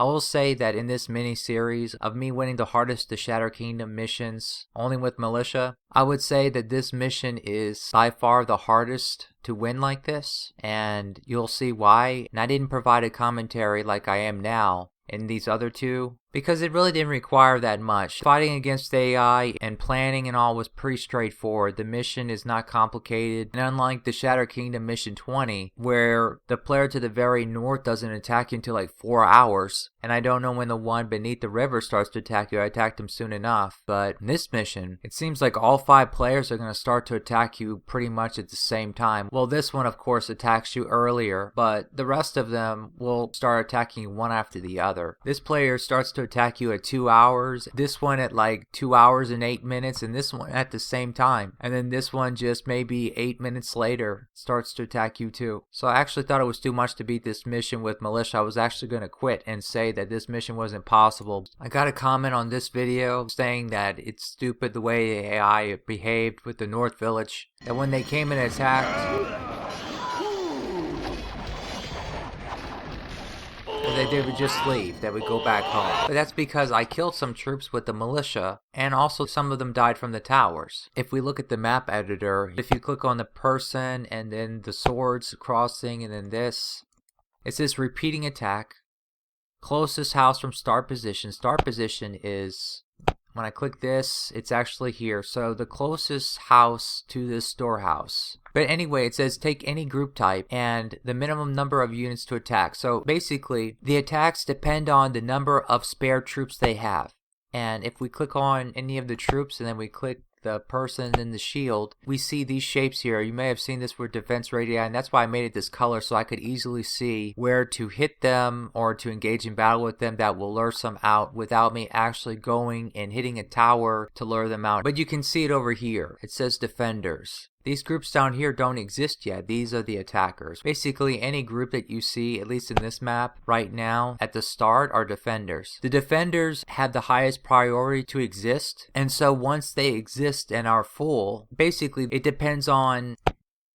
I will say that in this mini-series of me winning the hardest to Shadow Kingdom missions, only with Militia, I would say that this mission is by far the hardest to win like this, and you'll see why. And I didn't provide a commentary like I am now in these other two, because it really didn't require that much. Fighting against AI and planning and all was pretty straightforward. The mission is not complicated, and unlike the Shadow Kingdom Mission 20, where the player to the very north doesn't attack you until like 4 hours, and I don't know when the one beneath the river starts to attack you. I attacked him soon enough, but in this mission, it seems like all 5 players are going to start to attack you pretty much at the same time. Well, this one of course attacks you earlier, but the rest of them will start attacking you one after the other. This player starts to attack you at 2 hours, this one at like 2 hours and 8 minutes, and this one at the same time. And then this one just maybe 8 minutes later starts to attack you too. So I actually thought it was too much to beat this mission with Militia. I was actually going to quit and say that this mission was impossible. I got a comment on this video saying that it's stupid the way the AI behaved with the North Village, that when they came and attacked, they would just leave, they would go back home. But that's because I killed some troops with the Militia, and also some of them died from the towers. If we look at the map editor, if you click on the person and then the swords crossing and then this, it says repeating attack, closest house from start position. Start position is, when I click this, it's actually here. So the closest house to this storehouse. But anyway, it says take any group type and the minimum number of units to attack. So basically, the attacks depend on the number of spare troops they have. And if we click on any of the troops and then we click the person and the shield, we see these shapes here. You may have seen this with defense radii, and that's why I made it this color, so I could easily see where to hit them or to engage in battle with them that will lure some out without me actually going and hitting a tower to lure them out. But you can see it over here. It says defenders. These groups down here don't exist yet. These are the attackers. Basically, any group that you see, at least in this map right now, at the start are defenders. The defenders have the highest priority to exist, and so once they exist and are full, basically it depends on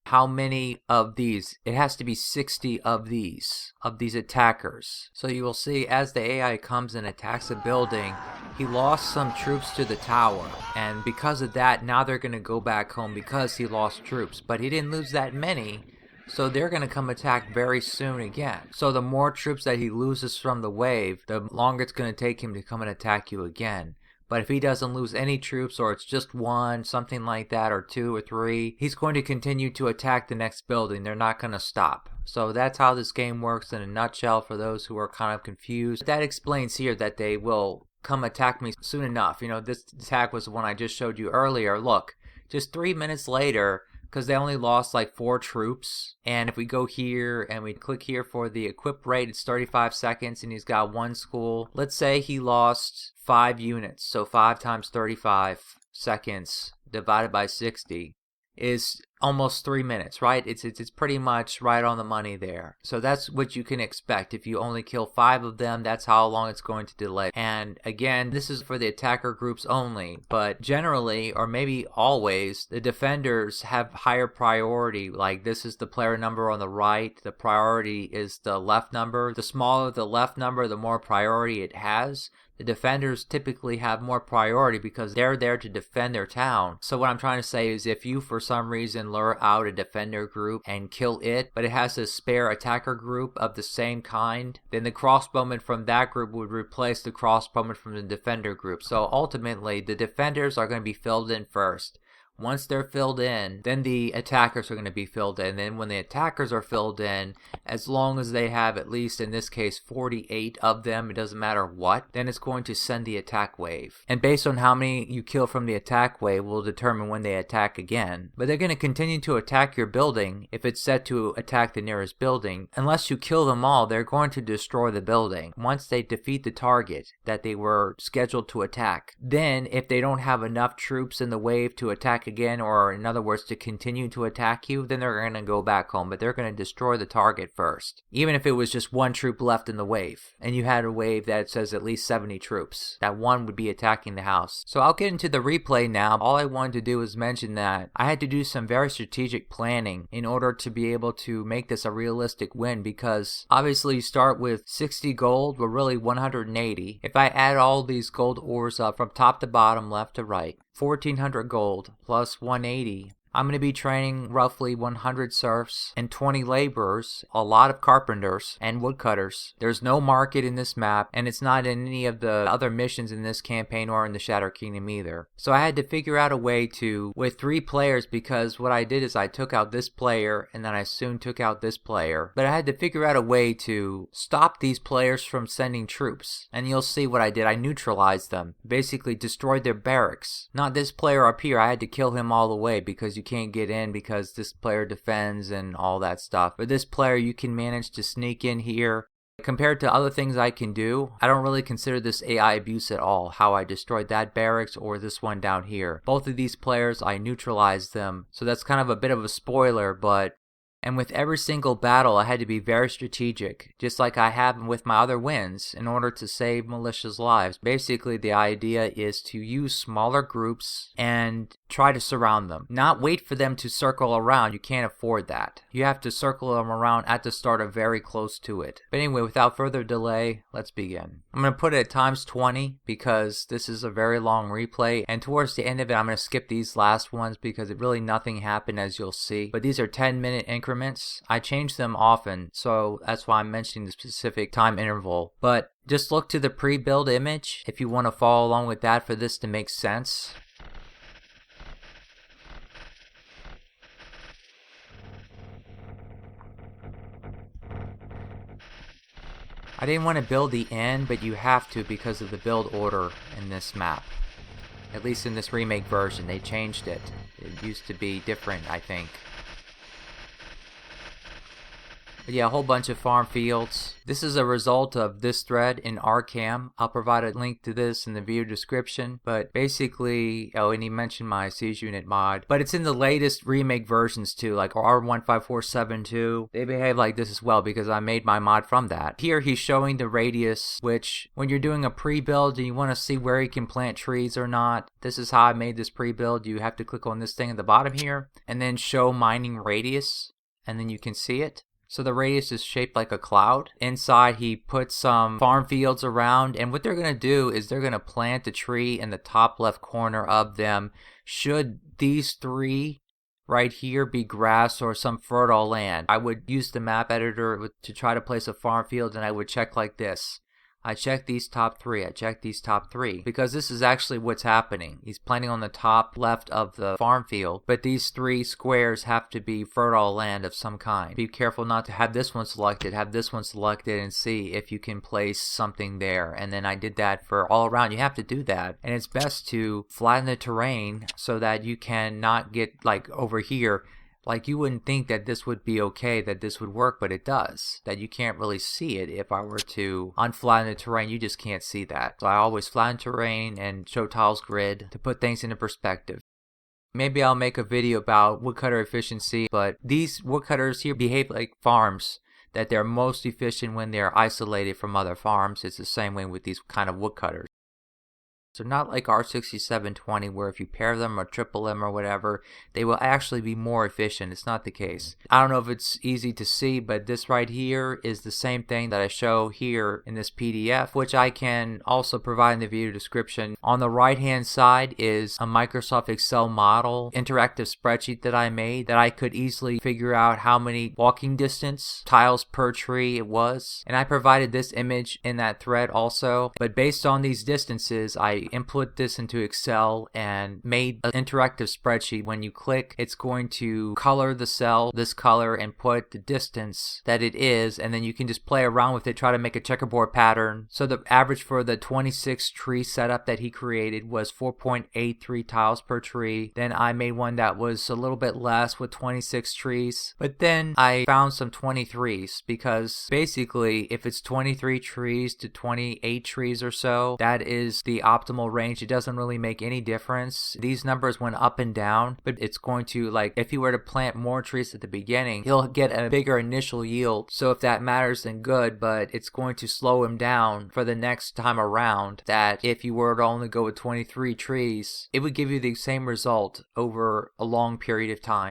how many of these. It has to be 60 of these attackers. So you will see as the AI comes and attacks a building, he lost some troops to the tower, and because of that, now they're going to go back home because he lost troops. But he didn't lose that many, so they're going to come attack very soon again. So the more troops that he loses from the wave, the longer it's going to take him to come and attack you again. But if he doesn't lose any troops, or it's just 1, something like that, or 2 or 3, he's going to continue to attack the next building. They're not going to stop. So that's how this game works in a nutshell for those who are kind of confused. That explains here that they will come attack me soon enough. You know, this attack was the one I just showed you earlier. Look, just 3 minutes later, because they only lost like 4 troops. And if we go here and we click here for the equip rate, it's 35 seconds and he's got 1 school. Let's say he lost 5 units, so 5 times 35 seconds divided by 60 is almost 3 minutes, right? It's pretty much right on the money there. So that's what you can expect. If you only kill 5 of them, that's how long it's going to delay. And again, this is for the attacker groups only, but generally, or maybe always, the defenders have higher priority. Like this is the player number on the right, the priority is the left number. The smaller the left number, the more priority it has. The defenders typically have more priority because they're there to defend their town. So what I'm trying to say is if you for some reason lure out a defender group and kill it, but it has a spare attacker group of the same kind, then the crossbowmen from that group would replace the crossbowmen from the defender group. So ultimately, the defenders are going to be filled in first. Once they're filled in, then the attackers are going to be filled in. Then when the attackers are filled in, as long as they have at least, in this case, 48 of them, it doesn't matter what, then it's going to send the attack wave. And based on how many you kill from the attack wave will determine when they attack again. But they're going to continue to attack your building if it's set to attack the nearest building. Unless you kill them all, they're going to destroy the building. Once they defeat the target that they were scheduled to attack, then if they don't have enough troops in the wave to attack attack again, or in other words, to continue to attack you, then they're going to go back home, but they're going to destroy the target first. Even if it was just one troop left in the wave, and you had a wave that says at least 70 troops, that one would be attacking the house. So I'll get into the replay now. All I wanted to do was mention that I had to do some very strategic planning in order to be able to make this a realistic win, because obviously you start with 60 gold, but really 180. If I add all these gold ores up from top to bottom, left to right, 1400 gold plus 180. I'm going to be training roughly 100 serfs and 20 laborers, a lot of carpenters and woodcutters. There's no market in this map, and it's not in any of the other missions in this campaign or in the Shadow Kingdom either. So I had to figure out a way to, with 3 players, because what I did is I took out this player and then I soon took out this player. But I had to figure out a way to stop these players from sending troops. And you'll see what I did. I neutralized them. Basically destroyed their barracks. Not this player up here. I had to kill him all the way because you can't get in because this player defends and all that stuff. But this player, you can manage to sneak in here. Compared to other things I can do, I don't really consider this AI abuse at all, how I destroyed that barracks or this one down here. Both of these players, I neutralized them. So that's kind of a bit of a spoiler, but... And with every single battle, I had to be very strategic, just like I have with my other wins, in order to save Militia's lives. Basically, the idea is to use smaller groups and try to surround them. Not wait for them to circle around. You can't afford that. You have to circle them around at the start or very close to it. But anyway, without further delay, let's begin. I'm going to put it at ×20 because this is a very long replay. And towards the end of it, I'm going to skip these last ones because really nothing happened, as you'll see. But these are 10-minute increments. I change them often, so that's why I'm mentioning the specific time interval. But just look to the pre-build image if you want to follow along with that for this to make sense. I didn't want to build the end, but you have to because of the build order in this map. At least in this remake version, they changed it. It used to be different, I think. But yeah, a whole bunch of farm fields. This is a result of this thread in KaM. I'll provide a link to this in the video description. But basically, oh, and he mentioned my siege unit mod. But it's in the latest remake versions too, like r154m9s. They behave like this as well because I made my mod from that. Here he's showing the radius, which when you're doing a pre-build and you want to see where you can plant trees or not, this is how I made this pre-build. You have to click on this thing at the bottom here and then show mining radius, and then you can see it. So the radius is shaped like a cloud. Inside he put some farm fields around, and what they're going to do is they're going to plant a tree in the top left corner of them. Should these 3 right here be grass or some fertile land, I would use the map editor to try to place a farm field, and I would check like this. I check these top 3, I check these top 3, because this is actually what's happening. He's planting on the top left of the farm field, but these 3 squares have to be fertile land of some kind. Be careful not to have this one selected, have this one selected, and see if you can place something there. And then I did that for all around. You have to do that, and it's best to flatten the terrain so that you can not get like over here. Like, you wouldn't think that this would be okay, that this would work, but it does. That you can't really see it. If I were to unflatten the terrain, you just can't see that. So I always flatten terrain and show tiles grid to put things into perspective. Maybe I'll make a video about woodcutter efficiency, but these woodcutters here behave like farms. That they're most efficient when they're isolated from other farms. It's the same way with these kind of woodcutters. So not like R6720 where if you pair them or triple them or whatever, they will actually be more efficient. It's not the case. I don't know if it's easy to see, but this right here is the same thing that I show here in this PDF, which I can also provide in the video description. On the right hand side is a Microsoft Excel model interactive spreadsheet that I made that I could easily figure out how many walking distance tiles per tree it was. And I provided this image in that thread also. But based on these distances, I input this into Excel and made an interactive spreadsheet. When you click, it's going to color the cell this color and put the distance that it is, and then you can just play around with it, try to make a checkerboard pattern. So the average for the 26 tree setup that he created was 4.83 tiles per tree. Then I made one that was a little bit less with 26 trees, but then I found some 23s because basically if it's 23 trees to 28 trees or so, that is the optimal decimal range, it doesn't really make any difference. These numbers went up and down, but it's going to, like, if you were to plant more trees at the beginning, he'll get a bigger initial yield. So if that matters, then good, but it's going to slow him down for the next time around. That if you were to only go with 23 trees, it would give you the same result over a long period of time.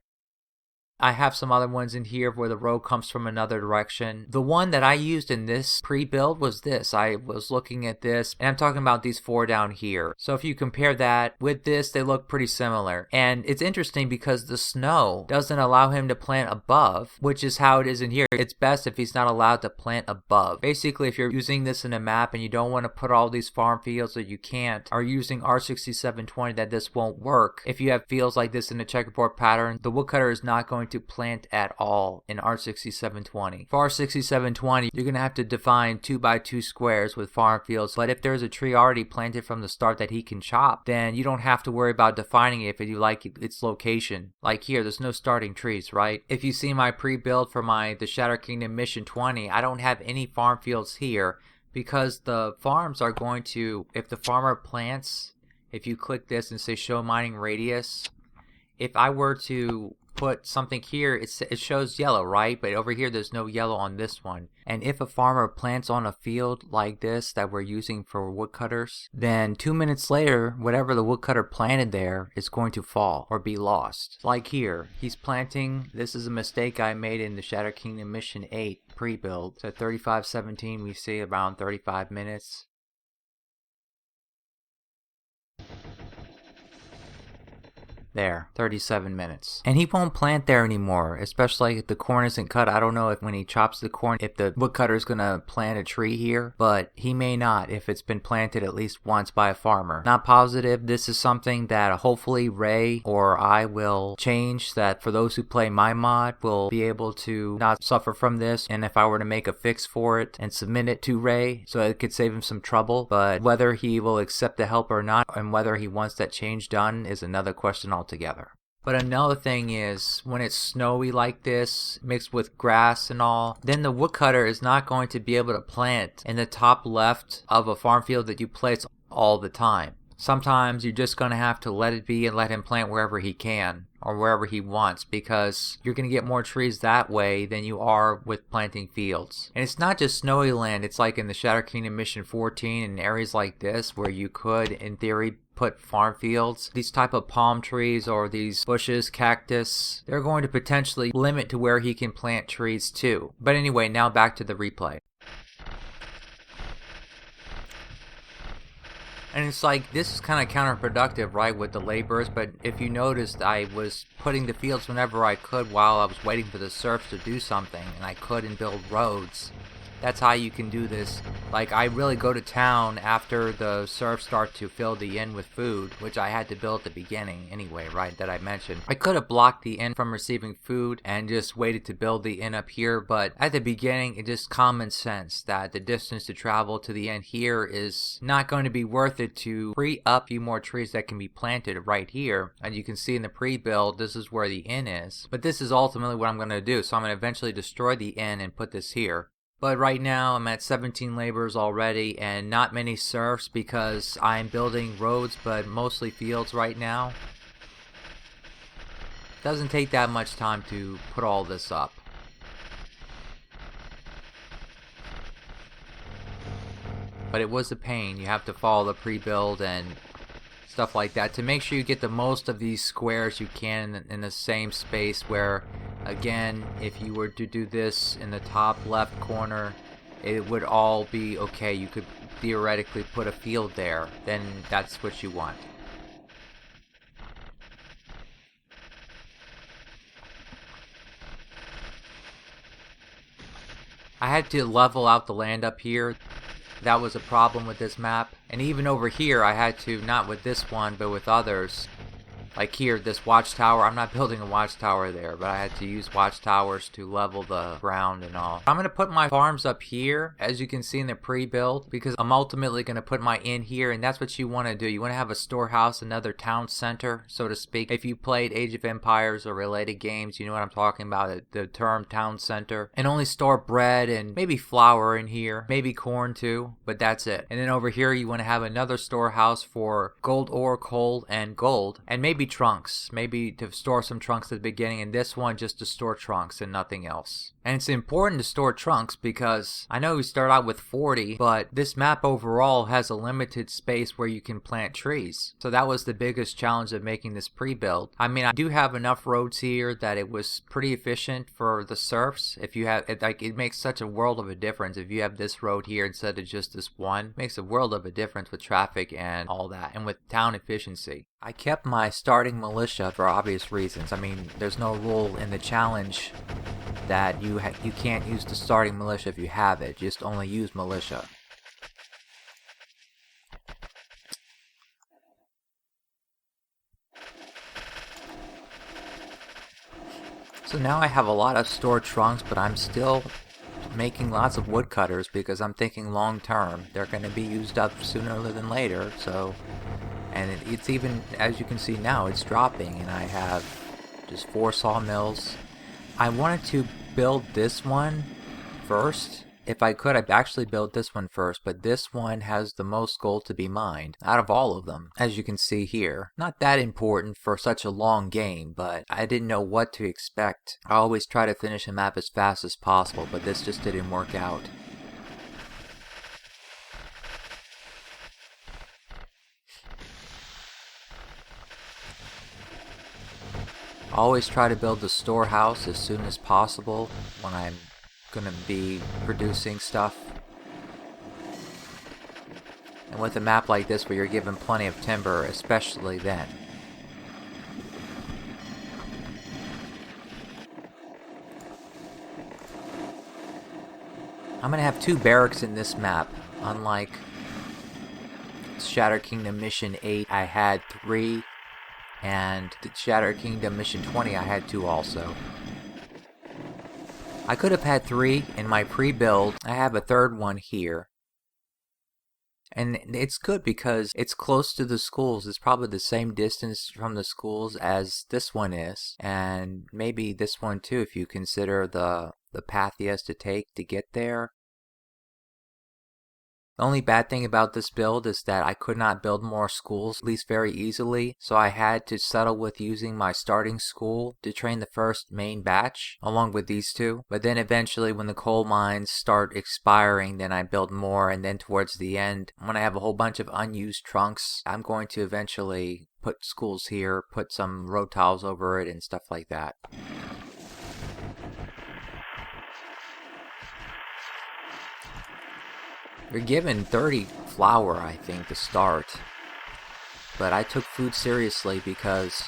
I have some other ones in here where the row comes from another direction. The one that I used in this pre-build was this. I was looking at this, and I'm talking about these 4 down here. So if you compare that with this, they look pretty similar. And it's interesting because the snow doesn't allow him to plant above, which is how it is in here. It's best if he's not allowed to plant above. Basically, if you're using this in a map and you don't want to put all these farm fields that you can't, or using r6720, that this won't work. If you have fields like this in a checkerboard pattern, the woodcutter is not going to plant at all in r6720. For r6720, you're going to have to define 2x2 squares with farm fields, but if there's a tree already planted from the start that he can chop, then you don't have to worry about defining it if you like its location. Like here, there's no starting trees, right? If you see my pre-build for the Shadow Kingdom Mission 20, I don't have any farm fields here because the farms are going to, if the farmer plants, if you click this and say show mining radius, if I were to put something here, it shows yellow, right? But over here there's no yellow on this one. And if a farmer plants on a field like this that we're using for woodcutters, then 2 minutes later, whatever the woodcutter planted there is going to fall or be lost. Like here, he's planting. This is a mistake I made in the Shadow Kingdom Mission 8 pre-build. So 35:17, we see around 35 minutes. There, 37 minutes. And he won't plant there anymore, especially if the corn isn't cut. I don't know if when he chops the corn, if the woodcutter is going to plant a tree here, but he may not if it's been planted at least once by a farmer. Not positive. This is something that hopefully Ray or I will change, that for those who play my mod will be able to not suffer from this. And if I were to make a fix for it and submit it to Ray, so it could save him some trouble, but whether he will accept the help or not, and whether he wants that change done, is another question altogether. But another thing is, when it's snowy like this, mixed with grass and all, then the woodcutter is not going to be able to plant in the top left of a farm field that you place all the time. Sometimes you're just going to have to let it be and let him plant wherever he can or wherever he wants, because you're going to get more trees that way than you are with planting fields. And it's not just snowy land. It's like in the Shadow Kingdom Mission 14 and areas like this where you could, in theory, put farm fields. These type of palm trees or these bushes, cactus, they're going to potentially limit to where he can plant trees too. But anyway, now back to the replay. And it's like, this is kind of counterproductive, right, with the laborers, but if you noticed, I was putting the fields whenever I could while I was waiting for the serfs to do something, and I couldn't build roads. That's how you can do this. Like, I really go to town after the serfs start to fill the inn with food, which I had to build at the beginning anyway, right, that I mentioned. I could have blocked the inn from receiving food and just waited to build the inn up here, but at the beginning, it's just common sense that the distance to travel to the inn here is not going to be worth it to free up a few more trees that can be planted right here. And you can see in the pre-build, this is where the inn is. But this is ultimately what I'm going to do, so I'm going to eventually destroy the inn and put this here. But right now I'm at 17 laborers already and not many serfs because I'm building roads but mostly fields right now. Doesn't take that much time to put all this up. But it was a pain. You have to follow the pre-build and stuff like that to make sure you get the most of these squares you can in the same space, where again, if you were to do this in the top left corner, it would all be okay. You could theoretically put a field there, then that's what you want. I had to level out the land up here. That was a problem with this map. And even over here I had to, not with this one but with others, Like here, this watchtower, I'm not building a watchtower there, but I had to use watchtowers to level the ground and all. I'm going to put my farms up here, as you can see in the pre-build, because I'm ultimately going to put my inn here, and that's what you want to do. You want to have a storehouse, another town center, so to speak. If you played Age of Empires or related games, you know what I'm talking about, the term town center. And only store bread and maybe flour in here, maybe corn too, but that's it. And then over here, you want to have another storehouse for gold ore, coal, and gold, and maybe trunks, maybe to store some trunks at the beginning, and this one just to store trunks and nothing else. And it's important to store trunks because I know we start out with 40, but this map overall has a limited space where you can plant trees. So that was the biggest challenge of making this pre-build. I mean, I do have enough roads here that it was pretty efficient for the serfs. If you have, it makes such a world of a difference. If you have this road here instead of just this one, it makes a world of a difference with traffic and all that, and with town efficiency. I kept my starting militia for obvious reasons. I mean, there's no rule in the challenge that you can't use the starting militia if you have it. Just only use militia. So now I have a lot of stored trunks, but I'm still making lots of woodcutters because I'm thinking long term. They're going to be used up sooner than later, so... And it's even, as you can see now, it's dropping, and I have just 4 sawmills. I wanted to build this one first. If I could, I'd actually build this one first, but this one has the most gold to be mined out of all of them, as you can see here. Not that important for such a long game, but I didn't know what to expect. I always try to finish a map as fast as possible, but this just didn't work out. Always try to build the storehouse as soon as possible when I'm going to be producing stuff. And with a map like this where you're given plenty of timber, especially then. I'm going to have 2 barracks in this map, unlike Shattered Kingdom Mission 8, I had 3. And the Shattered Kingdom Mission 20, I had 2 also. I could have had 3 in my pre-build. I have a 3rd one here. And it's good because it's close to the schools. It's probably the same distance from the schools as this one is. And maybe this one too, if you consider the path he has to take to get there. The only bad thing about this build is that I could not build more schools, at least very easily, so I had to settle with using my starting school to train the first main batch, along with these 2. But then eventually when the coal mines start expiring, then I build more, and then towards the end, when I have a whole bunch of unused trunks, I'm going to eventually put schools here, put some road tiles over it, and stuff like that. You're given 30 flour, I think, to start. But I took food seriously because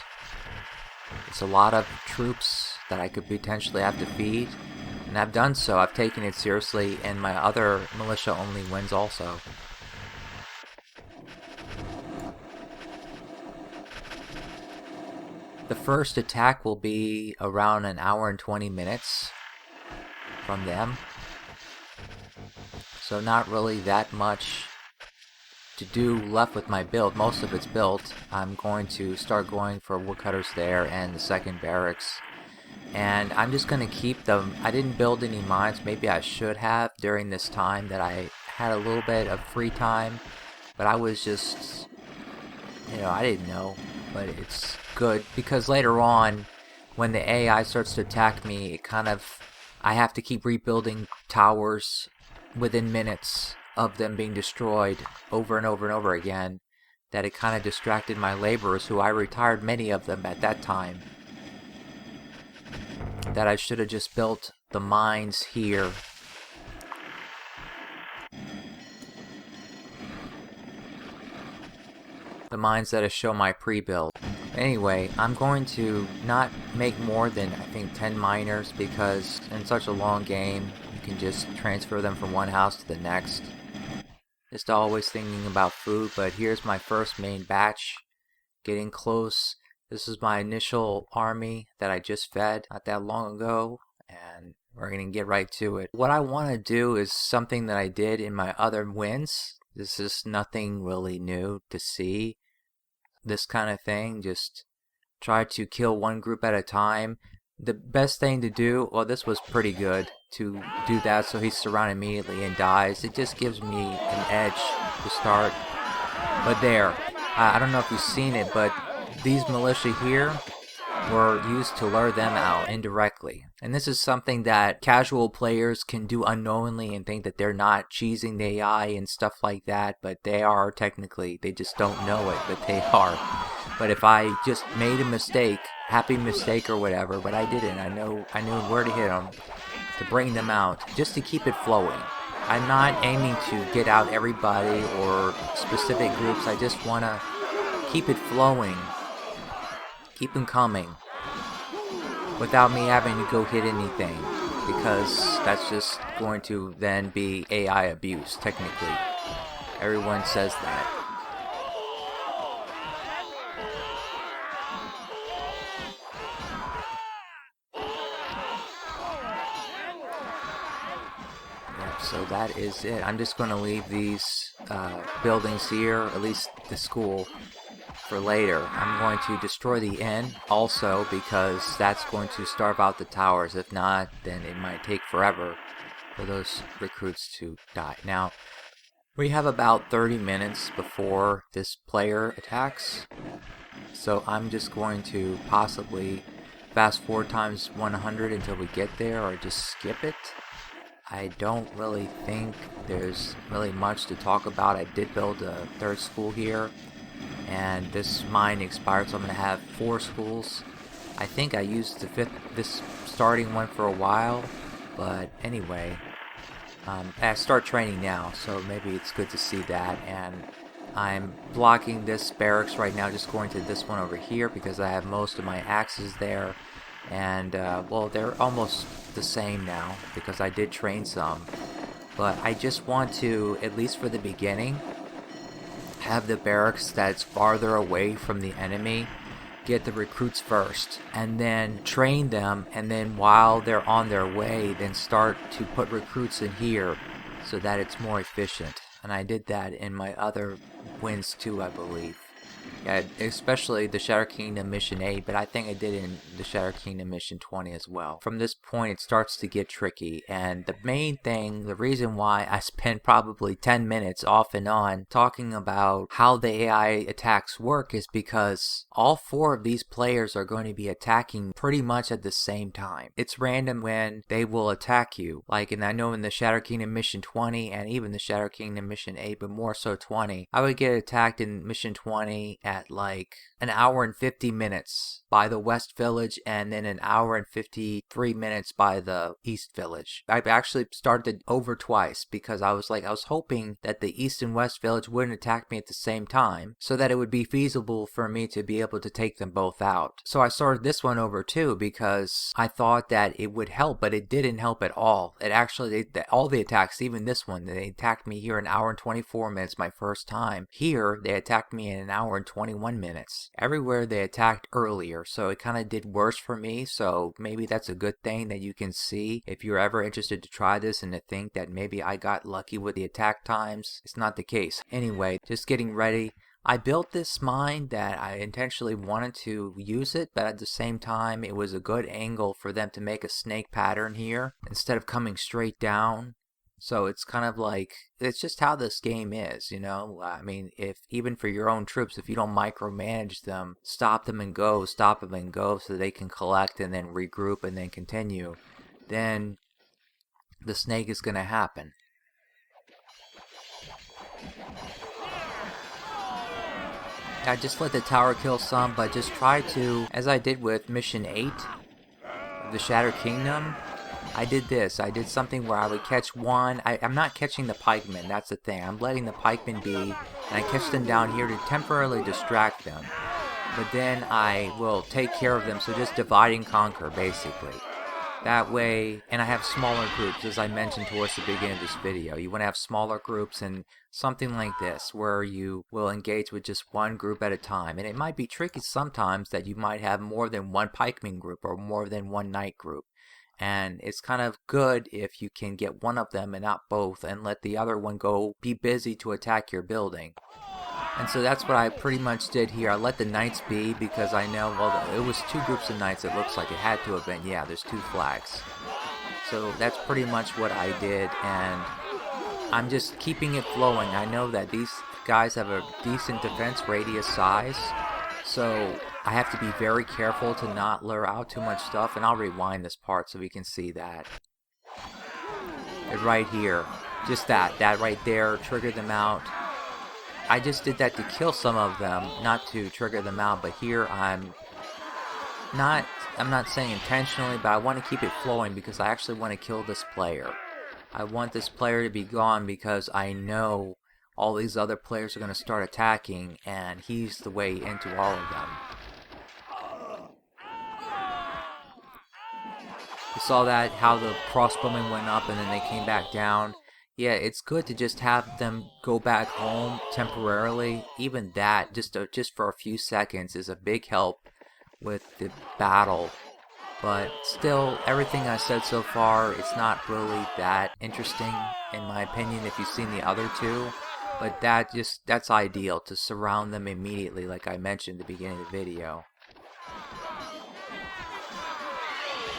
it's a lot of troops that I could potentially have to feed. And I've done so. I've taken it seriously, and my other militia only wins also. The first attack will be around an hour and 20 minutes from them. So not really that much to do left with my build. Most of it's built. I'm going to start going for woodcutters there and the second barracks. And I'm just going to keep them. I didn't build any mines. Maybe I should have during this time that I had a little bit of free time. But I was just, I didn't know. But it's good because later on, when the AI starts to attack me, I have to keep rebuilding towers within minutes of them being destroyed over and over and over again, that it kind of distracted my laborers, who I retired many of them at that time, that I should have just built the mines here. The mines that I show my pre-build. Anyway, I'm going to not make more than, I think, 10 miners, because in such a long game, you can just transfer them from one house to the next. Just always thinking about food, but here's my first main batch, getting close This is my initial army that I just fed not that long ago, and we're going to get right to it. What I want to do is something that I did in my other wins. This is nothing really new to see. This kind of thing, just try to kill one group at a time. The best thing to do, well, this was pretty good to do that so he's surrounded immediately and dies. It just gives me an edge to start. But there, I don't know if you've seen it, but these militia here were used to lure them out indirectly. And this is something that casual players can do unknowingly and think that they're not cheesing the AI and stuff like that, but they are technically. They just don't know it, but they are. But if I just made a mistake, happy mistake or whatever, but I didn't. I knew where to hit them to bring them out, just to keep it flowing. I'm not aiming to get out everybody or specific groups. I just want to keep it flowing, keep them coming, without me having to go hit anything, because that's just going to then be AI abuse, technically. Everyone says that. So that is it. I'm just going to leave these buildings here, at least the school, for later. I'm going to destroy the inn also, because that's going to starve out the towers. If not, then it might take forever for those recruits to die. Now, we have about 30 minutes before this player attacks, so I'm just going to possibly fast forward times 100 until we get there, or just skip it. I don't really think there's really much to talk about. I did build a third school here, and this mine expired, so I'm going to have 4 schools. I think I used this starting one for a while, but anyway, I start training now, so maybe it's good to see that. And I'm blocking this barracks right now, just going to this one over here because I have most of my axes there. And well, they're almost the same now because I did train some, but I just want to, at least for the beginning, have the barracks that's farther away from the enemy get the recruits first, and then train them, and then while they're on their way, then start to put recruits in here so that it's more efficient. And I did that in my other wins too, I believe. Yeah, especially the Shadow Kingdom Mission 8, but I think I did in the Shadow Kingdom Mission 20 as well. From this point, it starts to get tricky, and the main thing, the reason why I spent probably 10 minutes off and on talking about how the AI attacks work is because all 4 of these players are going to be attacking pretty much at the same time. It's random when they will attack you, like, and I know in the Shadow Kingdom Mission 20 and even the Shadow Kingdom Mission 8, but more so 20, I would get attacked in Mission 20 at like an hour and 50 minutes by the West Village, and then an hour and 53 minutes by the East Village. I've actually started over twice because I was hoping that the East and West Village wouldn't attack me at the same time, so that it would be feasible for me to be able to take them both out. So I started this one over too because I thought that it would help, but it didn't help at all. It actually, all the attacks, even this one, they attacked me here an hour and 24 minutes my first time. Here, they attacked me in an hour and 21 minutes. Everywhere they attacked earlier, so it kind of did worse for me. So maybe that's a good thing that you can see if you're ever interested to try this and to think that maybe I got lucky with the attack times. It's not the case. Anyway, just getting ready. I built this mine that I intentionally wanted to use it, but at the same time it was a good angle for them to make a snake pattern here instead of coming straight down. So it's kind of like, it's just how this game is, you know? I mean, if even for your own troops, if you don't micromanage them, stop them and go so they can collect and then regroup and then continue, then the snake is going to happen. I just let the tower kill some, but just try to, as I did with Mission 8, the Shattered Kingdom, I did this. I did something where I would catch one. I'm not catching the pikemen, that's the thing. I'm letting the pikemen be, and I catch them down here to temporarily distract them. But then I will take care of them, so just divide and conquer, basically. That way, and I have smaller groups, as I mentioned towards the beginning of this video. You want to have smaller groups and something like this, where you will engage with just one group at a time. And it might be tricky sometimes that you might have more than one pikeman group or more than one knight group. And it's kind of good if you can get one of them and not both, and let the other one go be busy to attack your building. And so that's what I pretty much did here. I let the knights be because I know, well, it was two groups of knights. It looks like it had to have been. Yeah, there's two flags. So that's pretty much what I did, and I'm just keeping it flowing. I know that these guys have a decent defense radius size, so I have to be very careful to not lure out too much stuff, and I'll rewind this part so we can see that. And right here, just that right there triggered them out. I just did that to kill some of them, not to trigger them out, but here I'm not saying intentionally, but I want to keep it flowing because I actually want to kill this player. I want this player to be gone because I know all these other players are going to start attacking, and he's the way into all of them. You saw that, how the crossbowmen went up and then they came back down. Yeah, it's good to just have them go back home temporarily. Even that, just for a few seconds, is a big help with the battle. But still, everything I said so far, it's not really that interesting, in my opinion, if you've seen the other two. But that's ideal, to surround them immediately, like I mentioned at the beginning of the video.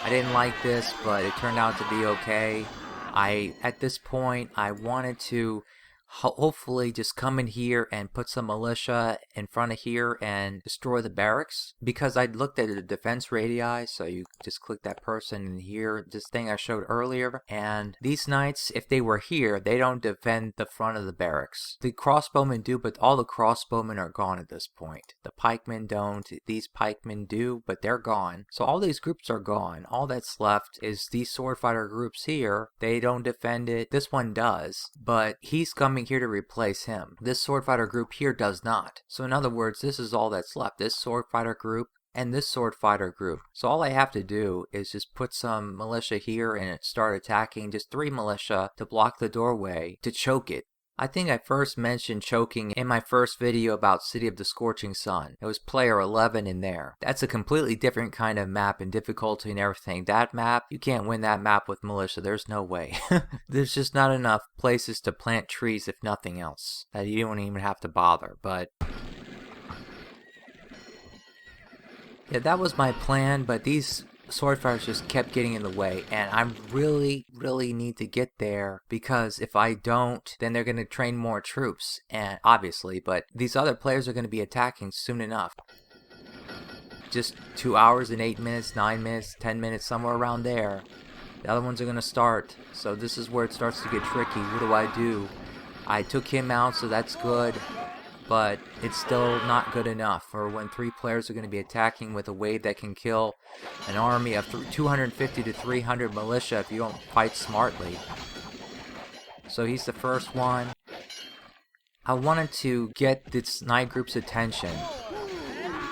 I didn't like this, but it turned out to be okay. At this point, I wanted to hopefully just come in here and put some militia in front of here and destroy the barracks, because I looked at the defense radii. So you just click that person in here, this thing I showed earlier, and these knights, if they were here, they don't defend the front of the barracks. The crossbowmen do, but all the crossbowmen are gone at this point. The pikemen don't. These pikemen do, but they're gone. So all these groups are gone. All that's left is these sword fighter groups here. They don't defend it. This one does, but he's coming here to replace him. This sword fighter group here does not. So in other words, this is all that's left. This sword fighter group and this sword fighter group. So all I have to do is just put some militia here and start attacking. Just 3 militia to block the doorway to choke it. I think I first mentioned choking in my first video about City of the Scorching Sun. It was player 11 in there. That's a completely different kind of map and difficulty and everything. That map, you can't win that map with militia. There's no way. There's just not enough places to plant trees, if nothing else, that you don't even have to bother. But yeah, that was my plan, but these sword fighters just kept getting in the way, and I really need to get there, because if I don't, then they're going to train more troops, and obviously, but these other players are going to be attacking soon enough. Just 2 hours and 8 minutes, 9 minutes, 10 minutes, somewhere around there. The other ones are going to start, so this is where it starts to get tricky. What do? I took him out, so that's good. But it's still not good enough for when 3 players are going to be attacking with a wave that can kill an army of 250 to 300 militia if you don't fight smartly. So he's the first one. I wanted to get this knight group's attention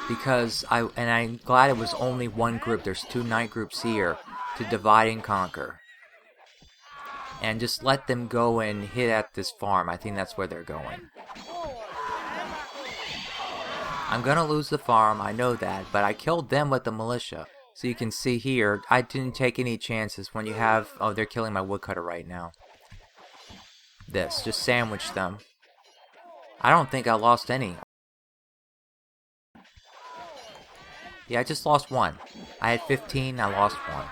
because I'm glad it was only one group. There's 2 knight groups here to divide and conquer. And just let them go and hit at this farm. I think that's where they're going. I'm gonna lose the farm, I know that, but I killed them with the militia. So you can see here, I didn't take any chances when you have... Oh, they're killing my woodcutter right now. Just sandwich them. I don't think I lost any. Yeah, I just lost 1. I had 15, I lost 1.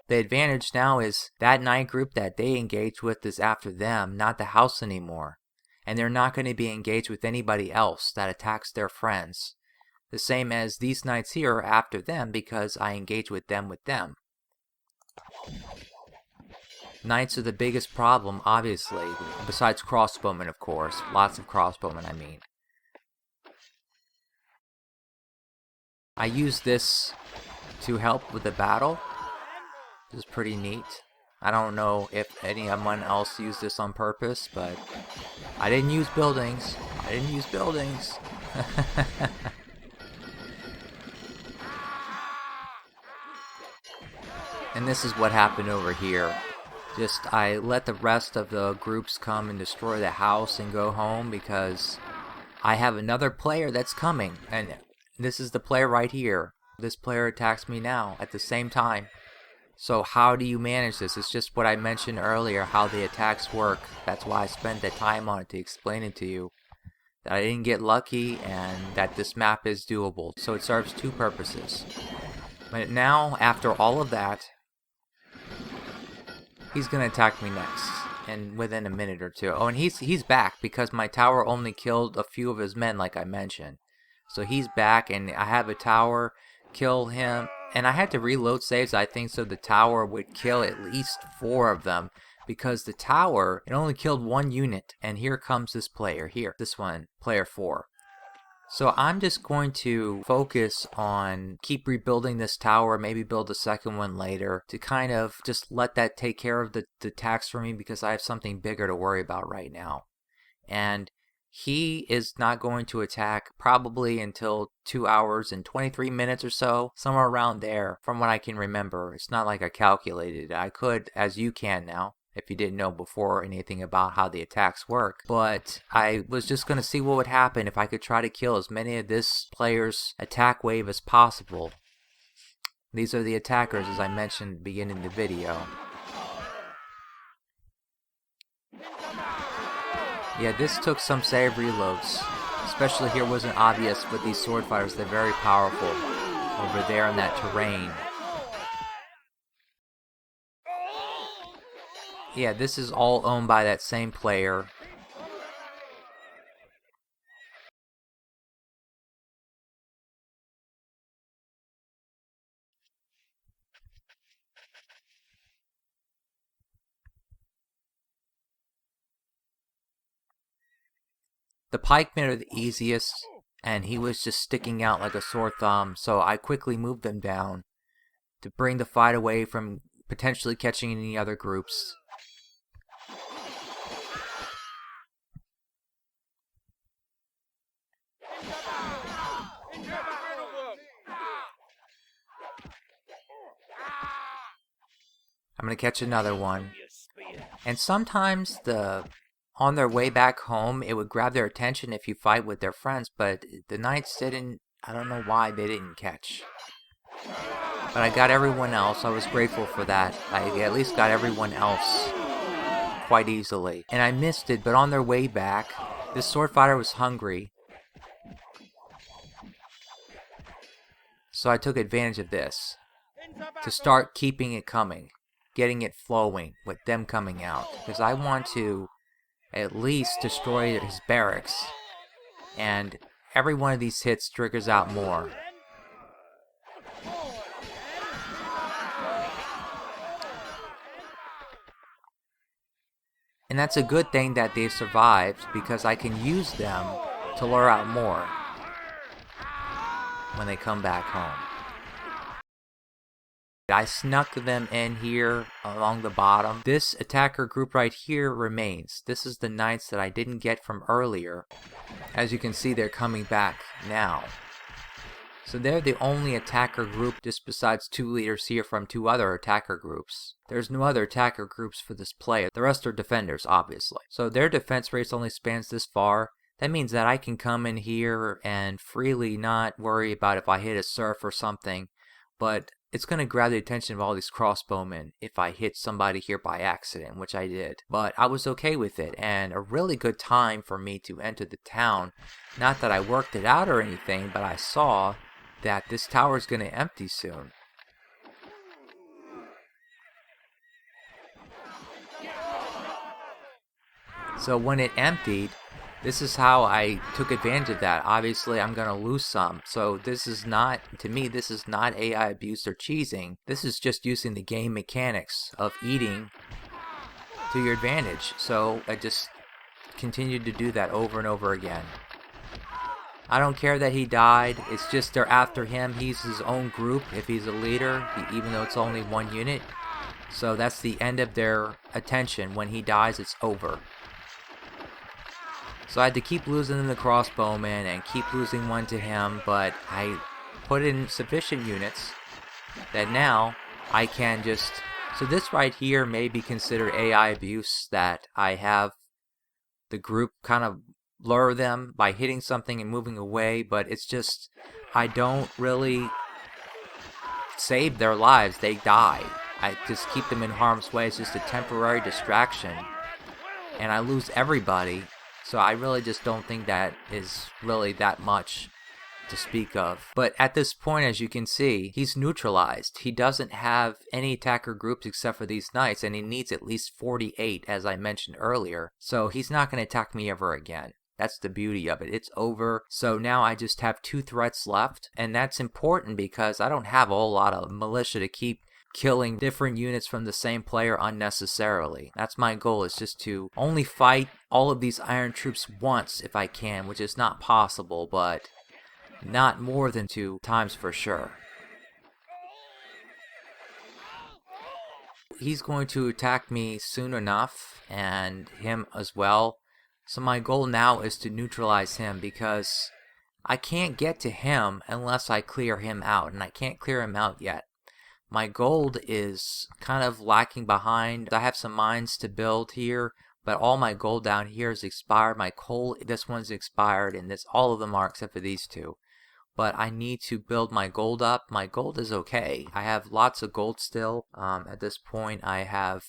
The advantage now is that knight group that they engaged with is after them, not the house anymore. And they're not going to be engaged with anybody else that attacks their friends. The same as these knights here are after them because I engage with them. Knights are the biggest problem, obviously, besides crossbowmen, of course. Lots of crossbowmen, I mean. I use this to help with the battle. This is pretty neat. I don't know if anyone else used this on purpose, but I didn't use buildings. And this is what happened over here. Just I let the rest of the groups come and destroy the house and go home because I have another player that's coming. And this is the player right here. This player attacks me now at the same time. So how do you manage this? It's just what I mentioned earlier, how the attacks work. That's why I spent the time on it to explain it to you. That I didn't get lucky and that this map is doable. So it serves two purposes. But now, after all of that, he's going to attack me next. And within a minute or two. Oh, and he's back because my tower only killed a few of his men like I mentioned. So he's back and I have a tower kill him. And I had to reload saves, I think, so the tower would kill at least 4 of them. Because the tower, it only killed 1 unit. And here comes this player here. This one, player 4. So I'm just going to focus on keep rebuilding this tower, maybe build a second one later to kind of just let that take care of the attacks for me because I have something bigger to worry about right now. And he is not going to attack probably until 2 hours and 23 minutes or so, somewhere around there from what I can remember. It's not like I calculated. I could, as you can now, if you didn't know before anything about how the attacks work. But I was just going to see what would happen if I could try to kill as many of this player's attack wave as possible. These are the attackers, as I mentioned at the beginning of the video. Yeah, this took some save reloads. Especially here wasn't obvious, but these sword fighters, they're very powerful over there in that terrain. Yeah, this is all owned by that same player. The pikemen are the easiest, and he was just sticking out like a sore thumb, so I quickly moved them down to bring the fight away from potentially catching any other groups. I'm gonna catch another one. And sometimes on their way back home, it would grab their attention if you fight with their friends, but the knights didn't, I don't know why they didn't catch. But I got everyone else, I was grateful for that. I at least got everyone else quite easily. And I missed it, but on their way back, this sword fighter was hungry. So I took advantage of this to start keeping it coming. Getting it flowing with them coming out, because I want to at least destroy his barracks, and every one of these hits triggers out more. And that's a good thing that they've survived, because I can use them to lure out more when they come back home. I snuck them in here along the bottom. This attacker group right here remains. This is the knights that I didn't get from earlier. As you can see, they're coming back now. So they're the only attacker group just besides 2 leaders here from 2 other attacker groups. There's no other attacker groups for this player. The rest are defenders, obviously. So their defense race only spans this far. That means that I can come in here and freely not worry about if I hit a serf or something. But it's going to grab the attention of all these crossbowmen if I hit somebody here by accident, which I did. But I was okay with it, and a really good time for me to enter the town. Not that I worked it out or anything, but I saw that this tower is going to empty soon. So when it emptied, this is how I took advantage of that. Obviously, I'm going to lose some. So this is not, to me, this is not AI abuse or cheesing. This is just using the game mechanics of eating to your advantage. So I just continued to do that over and over again. I don't care that he died. It's just they're after him. He's his own group if he's a leader, even though it's only 1 unit. So that's the end of their attention. When he dies, it's over. So I had to keep losing the crossbowmen and keep losing one to him, but I put in sufficient units that now I can just... So this right here may be considered AI abuse, that I have the group kind of lure them by hitting something and moving away, but it's just, I don't really save their lives. They die. I just keep them in harm's way. It's just a temporary distraction, and I lose everybody. So I really just don't think that is really that much to speak of. But at this point, as you can see, he's neutralized. He doesn't have any attacker groups except for these knights, and he needs at least 48, as I mentioned earlier. So he's not going to attack me ever again. That's the beauty of it. It's over. So now I just have 2 threats left, and that's important because I don't have a whole lot of militia to keep killing different units from the same player unnecessarily. That's my goal, is just to only fight all of these iron troops once if I can, which is not possible, but not more than 2 times for sure. He's going to attack me soon enough, and him as well. So my goal now is to neutralize him, because I can't get to him unless I clear him out, and I can't clear him out yet. My gold is kind of lacking behind. I have some mines to build here, but all my gold down here is expired. My coal, this one's expired, and all of them are except for these 2. But I need to build my gold up. My gold is okay. I have lots of gold still. At this point, I have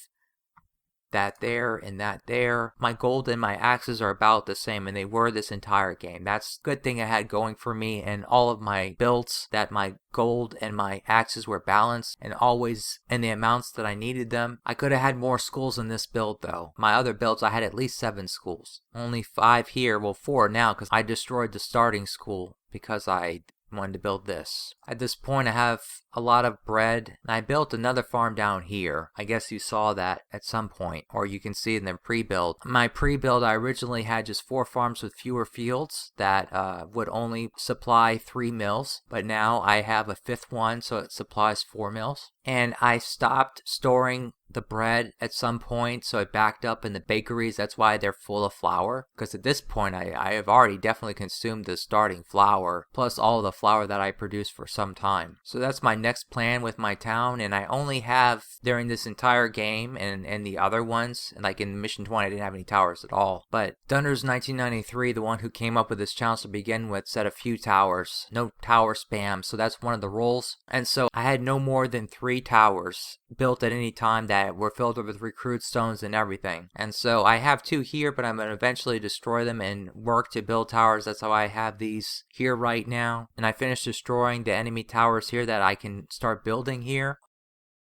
that there and that there. My gold and my axes are about the same, and they were this entire game. That's a good thing I had going for me and all of my builds, that my gold and my axes were balanced and always in the amounts that I needed them. I could have had more schools in this build though. My other builds, I had at least 7 schools. Only 5 here, well 4 now, because I destroyed the starting school because I wanted to build this. At this point, I have a lot of bread, and I built another farm down here. I guess you saw that at some point, or you can see it in the pre-build. My pre-build, I originally had just 4 farms with fewer fields that would only supply 3 mills, but now I have a 5th one, so it supplies 4 mills. And I stopped storing the bread at some point, so it backed up in the bakeries. That's why they're full of flour, because at this point I have already definitely consumed the starting flour, plus all of the flour that I produced for some time. So that's my next plan with my town, and I only have, during this entire game and the other ones, and like in Mission 20 I didn't have any towers at all, but Dunder's 1993, the one who came up with this challenge to begin with, said a few towers, no tower spam, so that's one of the rules. And so I had no more than 3 towers built at any time that were filled with recruit stones and everything. And so I have 2 here, but I'm going to eventually destroy them and work to build towers. That's how I have these here right now. And I finished destroying the enemy towers here that I can start building here.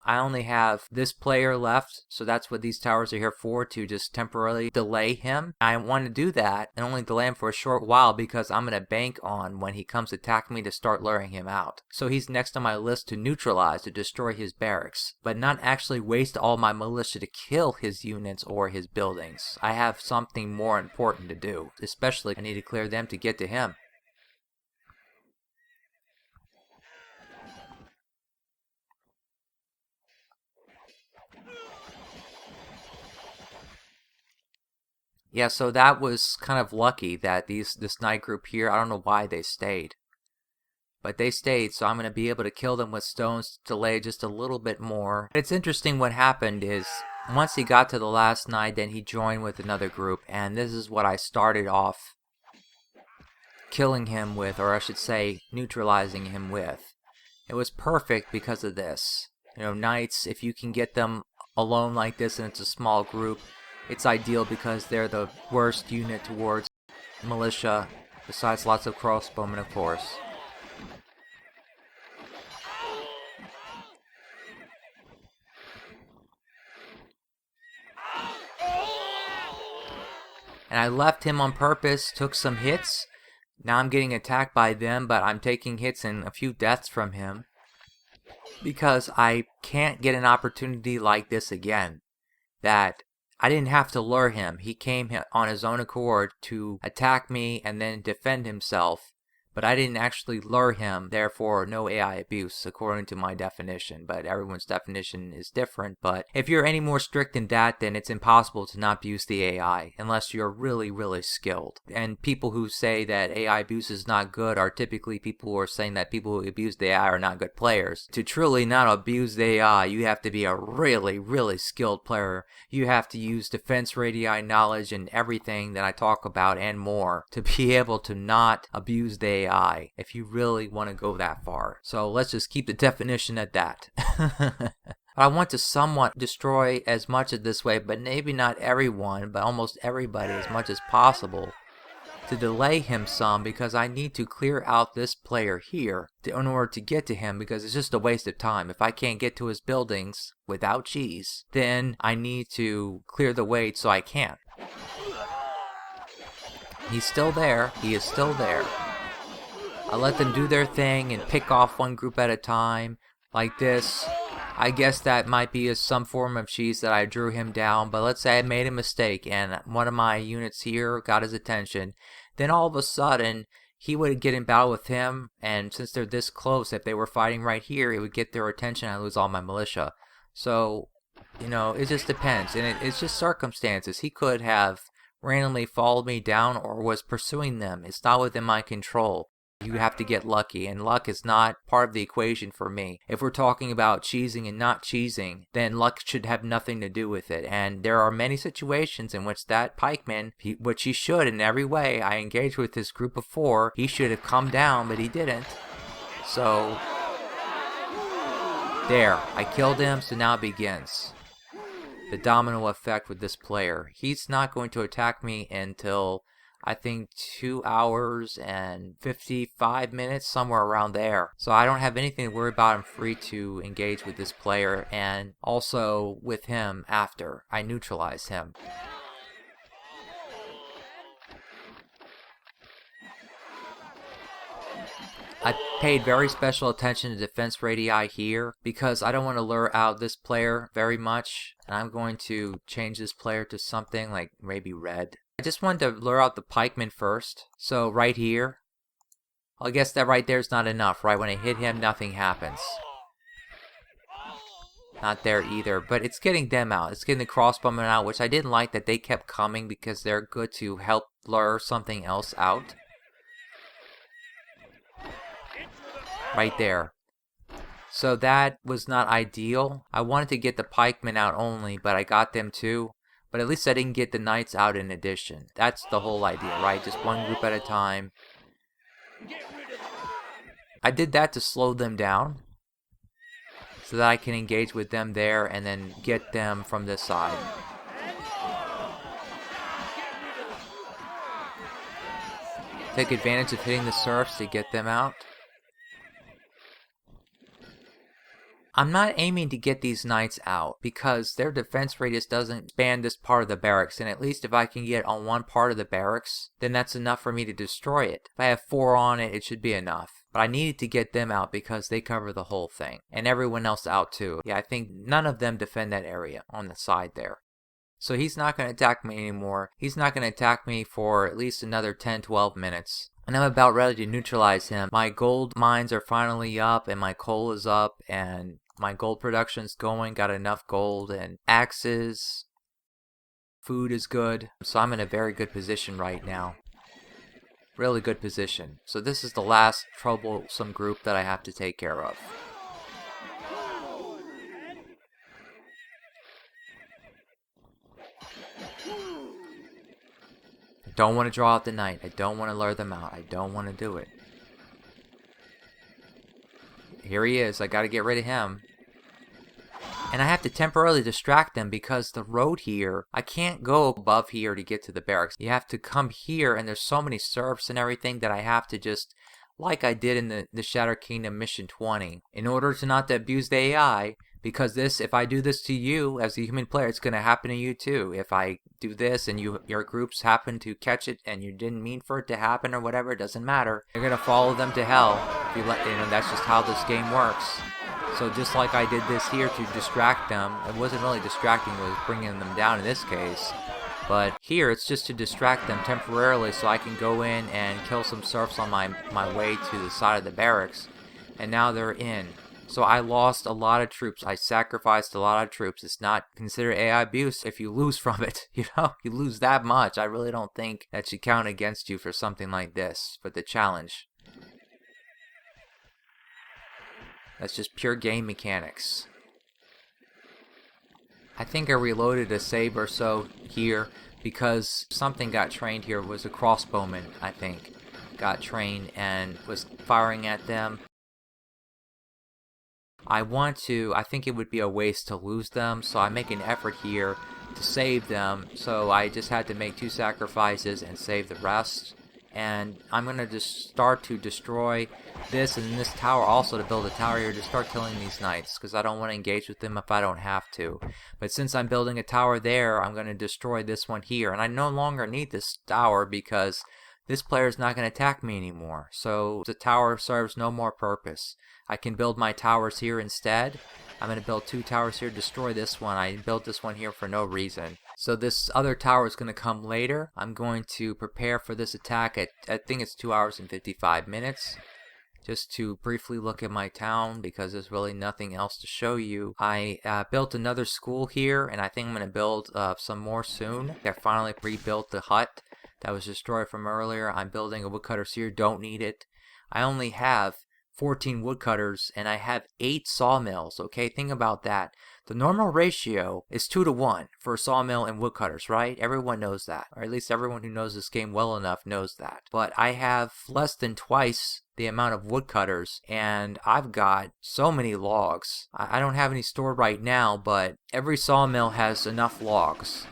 I only have this player left, so that's what these towers are here for, to just temporarily delay him. I want to do that and only delay him for a short while because I'm going to bank on when he comes attack me to start luring him out. So he's next on my list to neutralize, to destroy his barracks, but not actually waste all my militia to kill his units or his buildings. I have something more important to do, especially I need to clear them to get to him. Yeah, so that was kind of lucky that this knight group here, I don't know why they stayed. But they stayed, so I'm going to be able to kill them with stones to delay just a little bit more. It's interesting what happened is, once he got to the last knight, then he joined with another group, and this is what I started off killing him with, or I should say, neutralizing him with. It was perfect because of this. You know, knights, if you can get them alone like this and it's a small group, it's ideal because they're the worst unit towards militia, besides lots of crossbowmen, of course. And I left him on purpose, took some hits. Now I'm getting attacked by them, but I'm taking hits and a few deaths from him, because I can't get an opportunity like this again. That I didn't have to lure him. He came on his own accord to attack me and then defend himself. But I didn't actually lure him, therefore no AI abuse according to my definition. But everyone's definition is different. But if you're any more strict than that, then it's impossible to not abuse the AI unless you're really, really skilled. And people who say that AI abuse is not good are typically people who are saying that people who abuse the AI are not good players. To truly not abuse the AI, you have to be a really, really skilled player. You have to use defense radii knowledge and everything that I talk about and more to be able to not abuse the AI if you really want to go that far. So let's just keep the definition at that. I want to somewhat destroy as much of this way, but maybe not everyone, but almost everybody as much as possible, to delay him some, because I need to clear out this player here in order to get to him, because it's just a waste of time. If I can't get to his buildings without cheese, then I need to clear the way so I can. He's still there. He is still there. I let them do their thing and pick off one group at a time like this. I guess that might be some form of cheese that I drew him down, but let's say I made a mistake and one of my units here got his attention. Then all of a sudden, he would get in battle with him, and since they're this close, if they were fighting right here, it would get their attention and I lose all my militia. So, you know, it just depends, and it's just circumstances. He could have randomly followed me down or was pursuing them. It's not within my control. You have to get lucky, and luck is not part of the equation for me. If we're talking about cheesing and not cheesing, then luck should have nothing to do with it. And there are many situations in which that pikeman, which he should in every way, I engaged with this group of 4, he should have come down, but he didn't. So, there, I killed him, so now it begins. The domino effect with this player. He's not going to attack me until I think 2 hours and 55 minutes, somewhere around there. So I don't have anything to worry about. I'm free to engage with this player and also with him after I neutralize him. I paid very special attention to defense radii here because I don't want to lure out this player very much. And I'm going to change this player to something like maybe red. I just wanted to lure out the pikeman first. So right here, I guess that right there is not enough, right? When I hit him, nothing happens. Not there either, but it's getting them out. It's getting the crossbowmen out, which I didn't like that they kept coming because they're good to help lure something else out. Right there. So that was not ideal. I wanted to get the pikemen out only, but I got them too. But at least I didn't get the knights out in addition. That's the whole idea, right? Just one group at a time. I did that to slow them down, so that I can engage with them there and then get them from this side. Take advantage of hitting the serfs to get them out. I'm not aiming to get these knights out because their defense radius doesn't span this part of the barracks, and at least if I can get on one part of the barracks, then that's enough for me to destroy it. If I have 4 on it, it should be enough. But I needed to get them out because they cover the whole thing, and everyone else out too. Yeah, I think none of them defend that area on the side there. So he's not going to attack me anymore. He's not going to attack me for at least another 10-12 minutes. And I'm about ready to neutralize him. My gold mines are finally up, and my coal is up, and my gold production's going, got enough gold and axes. Food is good. So I'm in a very good position right now. Really good position. So this is the last troublesome group that I have to take care of. I don't want to draw out the knight. I don't want to lure them out. I don't want to do it. Here he is. I gotta get rid of him. And I have to temporarily distract them because the road here, I can't go above here to get to the barracks. You have to come here, and there's so many serfs and everything that I have to just, like I did in the Shattered Kingdom Mission 20, in order to not to abuse the AI, because this, if I do this to you as a human player, it's going to happen to you too. If I do this and your groups happen to catch it and you didn't mean for it to happen or whatever, it doesn't matter. You're going to follow them to hell. If you let, that's just how this game works. So just like I did this here to distract them, it wasn't really distracting, it was bringing them down in this case. But here, it's just to distract them temporarily so I can go in and kill some serfs on my way to the side of the barracks. And now they're in. So I lost a lot of troops. I sacrificed a lot of troops. It's not considered AI abuse if you lose from it. You lose that much. I really don't think that should count against you for something like this. But the challenge. That's just pure game mechanics. I think I reloaded a save or so here because something got trained here. It was a crossbowman, I think. Got trained and was firing at them. I think it would be a waste to lose them, so I make an effort here to save them. So I just had to make 2 sacrifices and save the rest. And I'm going to just start to destroy this and this tower also to build a tower here to start killing these knights, because I don't want to engage with them if I don't have to. But since I'm building a tower there, I'm going to destroy this one here. And I no longer need this tower because this player is not going to attack me anymore. So the tower serves no more purpose. I can build my towers here instead. I'm going to build 2 towers here, destroy this one. I built this one here for no reason. So this other tower is going to come later. I'm going to prepare for this attack at, I think it's 2 hours and 55 minutes. Just to briefly look at my town because there's really nothing else to show you. I built another school here, and I think I'm going to build some more soon. I finally rebuilt the hut that was destroyed from earlier. I'm building a woodcutter here, don't need it. I only have 14 woodcutters and I have 8 sawmills. Okay, think about that. The normal ratio is 2 to 1 for a sawmill and woodcutters, right? Everyone knows that, or at least everyone who knows this game well enough knows that. But I have less than twice the amount of woodcutters, and I've got so many logs. I don't have any stored right now, but every sawmill has enough logs,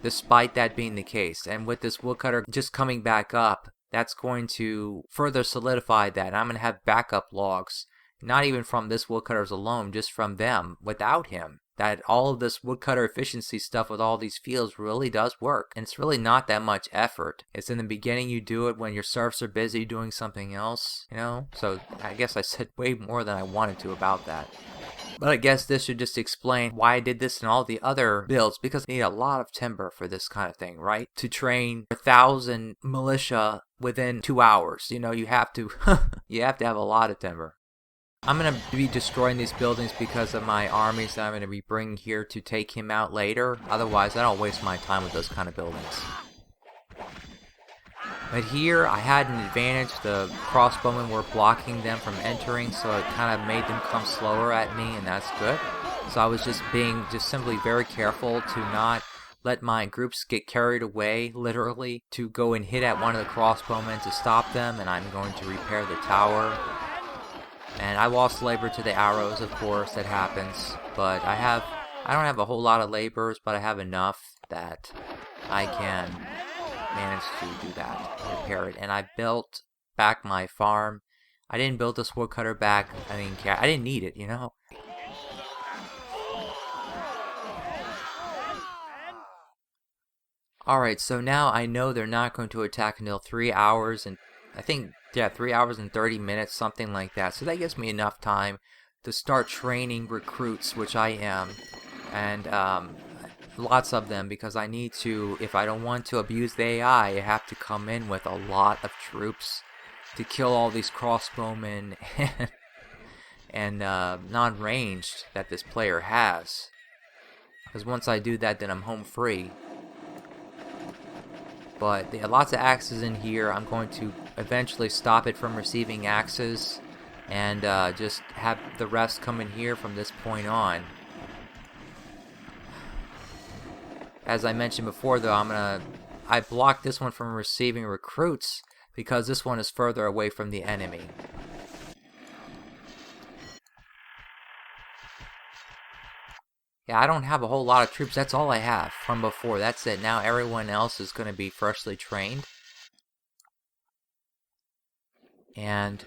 despite that being the case. And with this woodcutter just coming back up, that's going to further solidify that. I'm going to have backup logs, not even from this woodcutters alone, just from them without him. That all of this woodcutter efficiency stuff with all these fields really does work. And it's really not that much effort. It's in the beginning you do it when your serfs are busy doing something else, So I guess I said way more than I wanted to about that. But I guess this should just explain why I did this in all the other builds, because you need a lot of timber for this kind of thing, right? To train 1,000 militia within 2 hours, you have to you have to have a lot of timber. I'm going to be destroying these buildings because of my armies that I'm going to be bringing here to take him out later. Otherwise, I don't waste my time with those kind of buildings. But here, I had an advantage. The crossbowmen were blocking them from entering, so it kind of made them come slower at me, and that's good. So I was just being simply very careful to not let my groups get carried away, literally, to go and hit at one of the crossbowmen to stop them, and I'm going to repair the tower. And I lost labor to the arrows, of course, that happens. But I don't have a whole lot of laborers, but I have enough that I can manage to do that, repair it. And I built back my farm. I didn't build this woodcutter back. I didn't need it, Alright, so now I know they're not going to attack until 3 hours and 3 hours and 30 minutes, something like that. So that gives me enough time to start training recruits, which I am. And lots of them, because I need to, if I don't want to abuse the AI, I have to come in with a lot of troops to kill all these crossbowmen and non-ranged that this player has. Because once I do that, then I'm home free. But there are lots of axes in here. I'm going to eventually stop it from receiving axes and just have the rest come in here from this point on. As I mentioned before, though, I blocked this one from receiving recruits because this one is further away from the enemy. Yeah, I don't have a whole lot of troops. That's all I have from before. That's it. Now everyone else is going to be freshly trained. And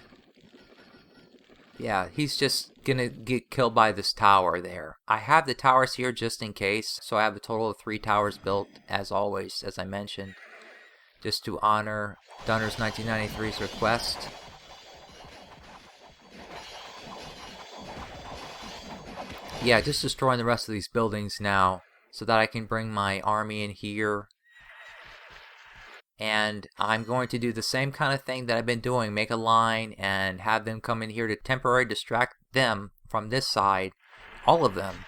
yeah, he's just going to get killed by this tower there. I have the towers here just in case. So I have a total of 3 towers built, as always, as I mentioned. Just to honor Dunner's 1993's request. Yeah, just destroying the rest of these buildings now so that I can bring my army in here. And I'm going to do the same kind of thing that I've been doing, make a line and have them come in here to temporarily distract them from this side, all of them,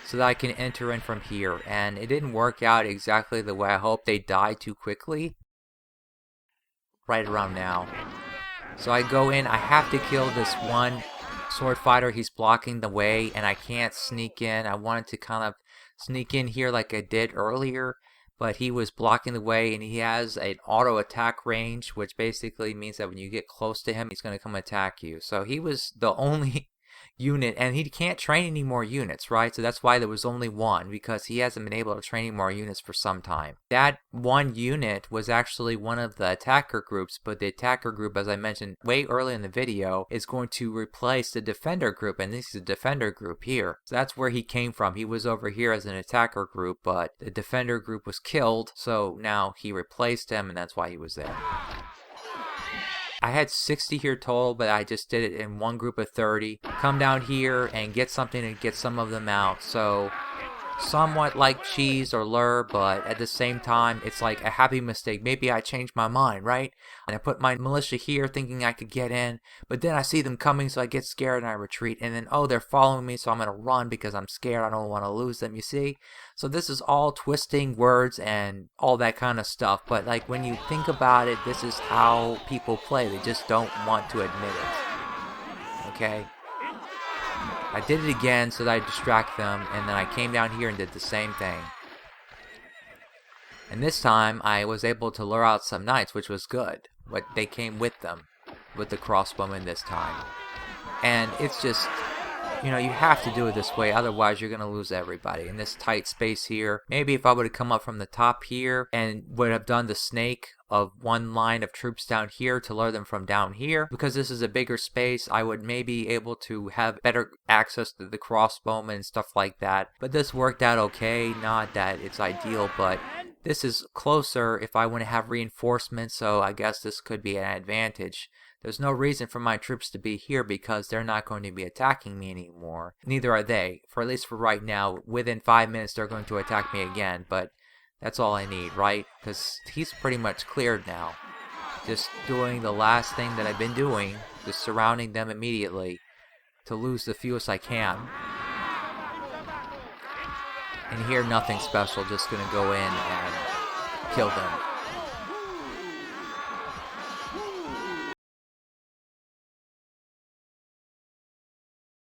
so that I can enter in from here. And it didn't work out exactly the way I hoped. They died too quickly right around now. So I go in, I have to kill this one sword fighter. He's blocking the way and I can't sneak in. I wanted to kind of sneak in here like I did earlier, but he was blocking the way, and he has an auto attack range, which basically means that when you get close to him, he's going to come attack you. So he was the only unit, and he can't train any more units, right? So that's why there was only one, because he hasn't been able to train any more units for some time. That one unit was actually one of the attacker groups, but the attacker group, as I mentioned way early in the video, is going to replace the defender group, and this is a defender group here. So that's where he came from. He was over here as an attacker group, but the defender group was killed, so now he replaced him, and that's why he was there. I had 60 here total, but I just did it in one group of 30. Come down here and get something and get some of them out. So somewhat like cheese or lure, but at the same time, it's like a happy mistake. Maybe I changed my mind, right? And I put my militia here thinking I could get in, but then I see them coming, so I get scared and I retreat. And then, oh, they're following me, so I'm going to run because I'm scared. I don't want to lose them, you see? So this is all twisting words and all that kind of stuff. But like when you think about it, this is how people play. They just don't want to admit it. Okay? I did it again so that I distract them, and then I came down here and did the same thing. And this time I was able to lure out some knights, which was good. But they came with them, with the crossbowmen this time. And it's just, you know, you have to do it this way, otherwise you're going to lose everybody in this tight space here. Maybe if I would have come up from the top here and would have done the snake of one line of troops down here to lure them from down here, because this is a bigger space, I would maybe able to have better access to the crossbowmen and stuff like that. But this worked out okay, not that it's ideal, but this is closer if I want to have reinforcements, so I guess this could be an advantage. There's no reason for my troops to be here because they're not going to be attacking me anymore. Neither are they, for at least for right now. Within 5 minutes they're going to attack me again, but that's all I need, right? Because he's pretty much cleared now. Just doing the last thing that I've been doing, just surrounding them immediately to lose the fewest I can. And here, nothing special, just gonna go in and kill them.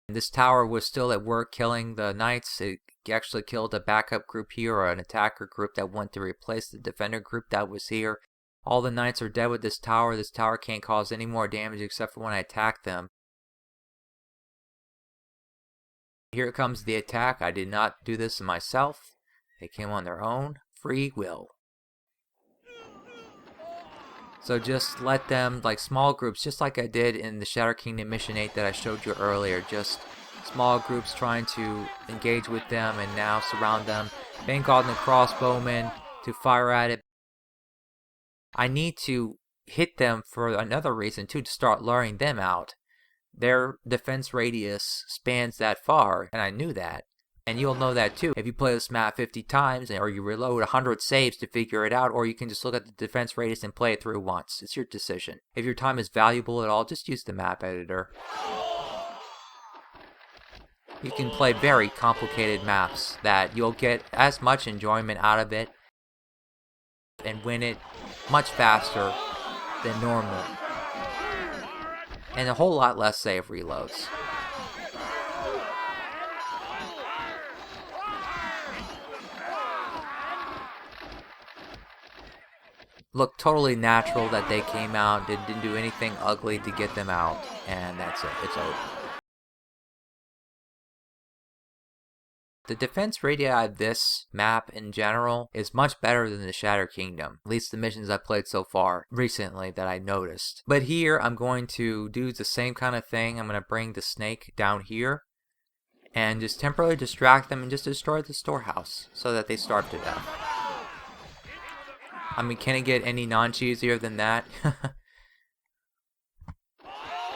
This tower was still at work killing the knights. It actually killed a backup group here, or an attacker group that went to replace the defender group that was here. All the knights are dead with this tower. This tower can't cause any more damage except for when I attack them. Here comes the attack. I did not do this myself. They came on their own free will. So just let them, like small groups, just like I did in the Shadow Kingdom Mission 8 that I showed you earlier. Just small groups trying to engage with them and now surround them. Bank on the crossbowmen to fire at it. I need to hit them for another reason too, to start luring them out. Their defense radius spans that far, and I knew that. And you'll know that too if you play this map 50 times, or you reload 100 saves to figure it out, or you can just look at the defense radius and play it through once. It's your decision. If your time is valuable at all, just use the map editor. You can play very complicated maps that you'll get as much enjoyment out of it and win it much faster than normal. And a whole lot less save reloads. Looked totally natural that they came out, didn't do anything ugly to get them out, and that's it, it's over. The defense radii of this map in general is much better than the Shadow Kingdom, at least the missions I've played so far recently that I noticed. But here I'm going to do the same kind of thing. I'm going to bring the snake down here and just temporarily distract them and just destroy the storehouse so that they starve to death. I mean, can it get any non-cheesier than that?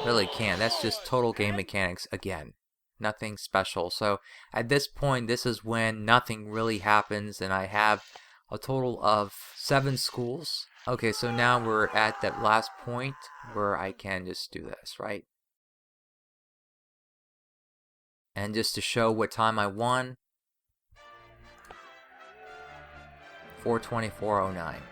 Really can't. That's just total game mechanics again. Nothing special. So at this point, this is when nothing really happens, and I have a total of 7 schools. Okay, so now we're at that last point where I can just do this, right? And just to show what time I won, 4:24:09.